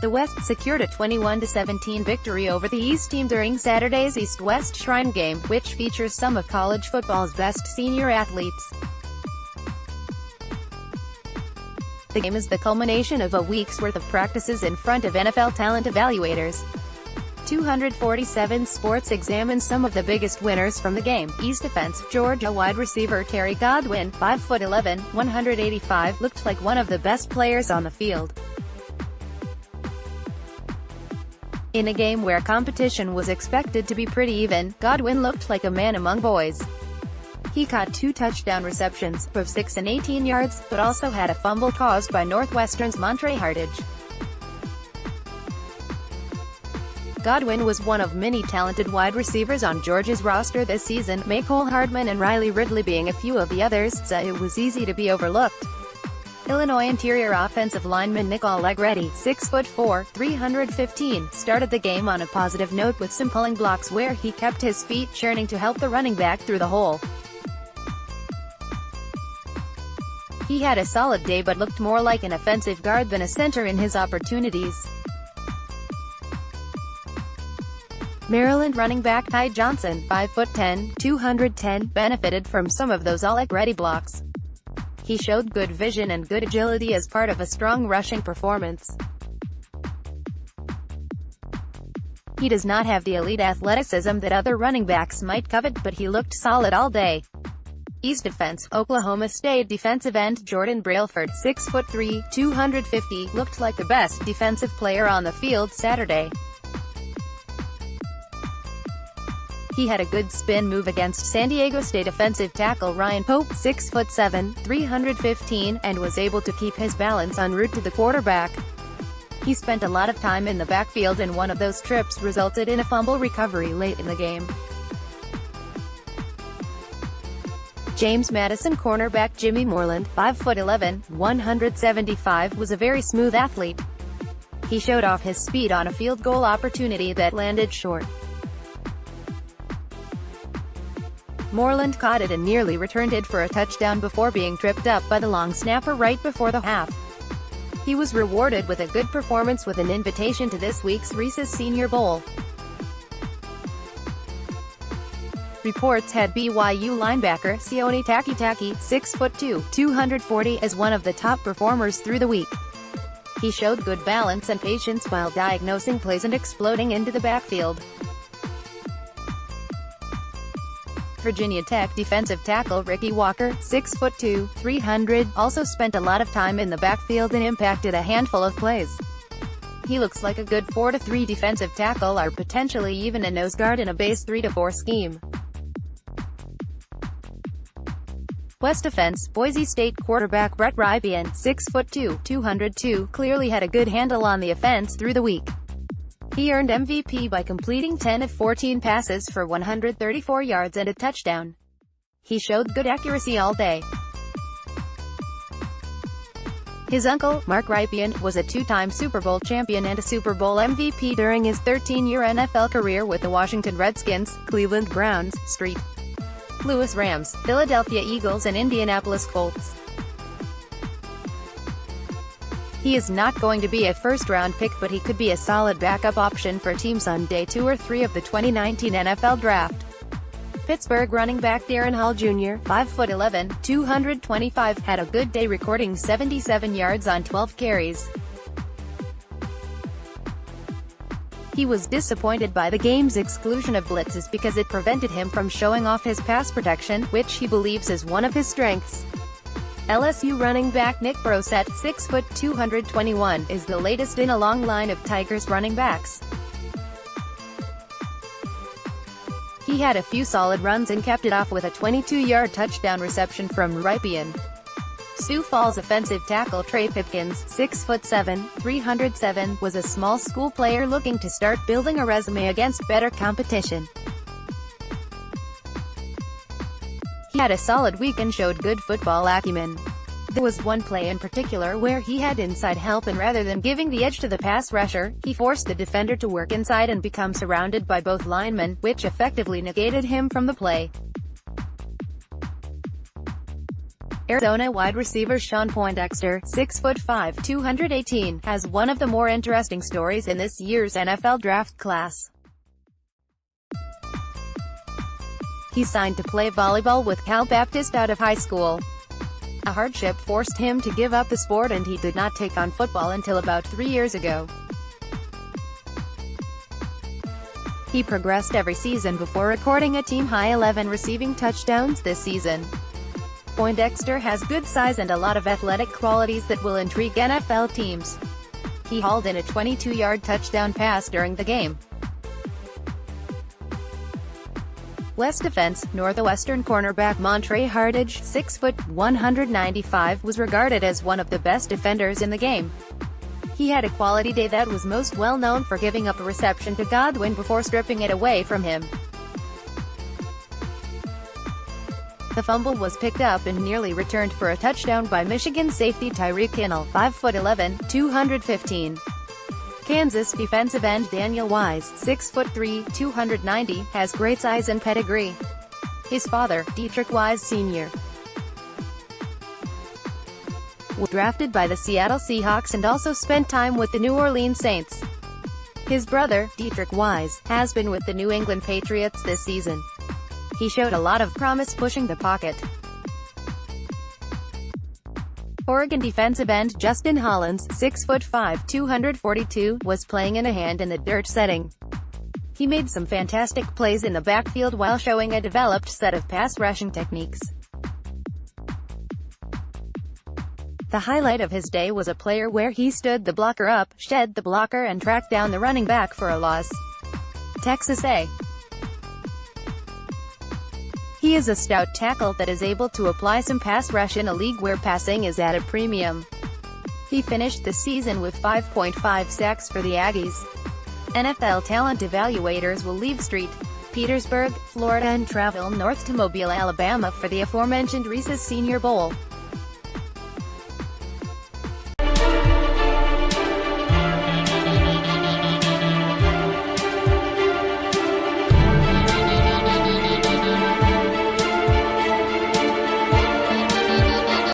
The West secured a 21-17 victory over the East team during Saturday's East-West Shrine game, which features some of college football's best senior athletes. The game is the culmination of a week's worth of practices in front of NFL talent evaluators. 247 Sports examines some of the biggest winners from the game. East defense, Georgia wide receiver Terry Godwin, 5'11", 185, looked like one of the best players on the field. In a game where competition was expected to be pretty even, Godwin looked like a man among boys. He caught 2 touchdown receptions, of 6 and 18 yards, but also had a fumble caused by Northwestern's Montre Hartage. Godwin was one of many talented wide receivers on Georgia's roster this season, Mecole Hardman and Riley Ridley being a few of the others, so it was easy to be overlooked. Illinois interior offensive lineman Nick Allegretti, 6'4", 315, started the game on a positive note with some pulling blocks where he kept his feet churning to help the running back through the hole. He had a solid day but looked more like an offensive guard than a center in his opportunities. Maryland running back Ty Johnson, 5'10", 210, benefited from some of those Allegretti blocks. He showed good vision and good agility as part of a strong rushing performance. He does not have the elite athleticism that other running backs might covet, but he looked solid all day. East defense, Oklahoma State defensive end Jordan Brailford, 6'3", 250, looked like the best defensive player on the field Saturday. He had a good spin move against San Diego State offensive tackle Ryan Pope, 6'7", 315, and was able to keep his balance en route to the quarterback. He spent a lot of time in the backfield and one of those trips resulted in a fumble recovery late in the game. James Madison cornerback Jimmy Moreland, 5'11", 175, was a very smooth athlete. He showed off his speed on a field goal opportunity that landed short. Moreland caught it and nearly returned it for a touchdown before being tripped up by the long snapper right before the half. He was rewarded with a good performance with an invitation to this week's Reese's Senior Bowl. Reports had BYU linebacker Sione Takitaki, 6'2", 240, as one of the top performers through the week. He showed good balance and patience while diagnosing plays and exploding into the backfield. Virginia Tech defensive tackle Ricky Walker, 6'2", 300, also spent a lot of time in the backfield and impacted a handful of plays. He looks like a good 4-3 defensive tackle or potentially even a nose guard in a base 3-4 scheme. West defense, Boise State quarterback Brett Rypien, 6'2", 202, clearly had a good handle on the offense through the week. He earned MVP by completing 10 of 14 passes for 134 yards and a touchdown. He showed good accuracy all day. His uncle, Mark Rypien, was a 2-time Super Bowl champion and a Super Bowl MVP during his 13-year NFL career with the Washington Redskins, Cleveland Browns, St. Louis Rams, Philadelphia Eagles and Indianapolis Colts. He is not going to be a first-round pick, but he could be a solid backup option for teams on day 2 or 3 of the 2019 NFL Draft. Pittsburgh running back Darren Hall Jr., 5'11", 225, had a good day recording 77 yards on 12 carries. He was disappointed by the game's exclusion of blitzes because it prevented him from showing off his pass protection, which he believes is one of his strengths. LSU running back Nick Brossette, 6', 221, is the latest in a long line of Tigers running backs. He had a few solid runs and capped it off with a 22-yard touchdown reception from Rypien. Sioux Falls offensive tackle Trey Pipkins, 6'7", 307, was a small school player looking to start building a resume against better competition. He had a solid week and showed good football acumen. There was one play in particular where he had inside help and rather than giving the edge to the pass rusher, he forced the defender to work inside and become surrounded by both linemen, which effectively negated him from the play. Arizona wide receiver Sean Poindexter, 6'5", 218, has one of the more interesting stories in this year's NFL draft class. He signed to play volleyball with Cal Baptist out of high school. A hardship forced him to give up the sport, and he did not take on football until about 3 years ago. He progressed every season before recording a team-high 11 receiving touchdowns this season. Poindexter has good size and a lot of athletic qualities that will intrigue NFL teams. He hauled in a 22-yard touchdown pass during the game. West defense, Northwestern cornerback Montre Hardage, 6'195", was regarded as one of the best defenders in the game. He had a quality day that was most well known for giving up a reception to Godwin before stripping it away from him. The fumble was picked up and nearly returned for a touchdown by Michigan safety Tyreek Hill, 5'11", 215. Kansas defensive end Daniel Wise, 6'3", 290, has great size and pedigree. His father, Dietrich Wise Sr., was drafted by the Seattle Seahawks and also spent time with the New Orleans Saints. His brother, Dietrich Wise, has been with the New England Patriots this season. He showed a lot of promise pushing the pocket. Oregon defensive end Justin Hollins, 6'5", 242, was playing in a hand-in-the-dirt setting. He made some fantastic plays in the backfield while showing a developed set of pass rushing techniques. The highlight of his day was a play where he stood the blocker up, shed the blocker and tracked down the running back for a loss. Texas A. He is a stout tackle that is able to apply some pass rush in a league where passing is at a premium. He finished the season with 5.5 sacks for the Aggies. NFL talent evaluators will leave St. Petersburg, Florida and travel north to Mobile, Alabama for the aforementioned Reese's Senior Bowl.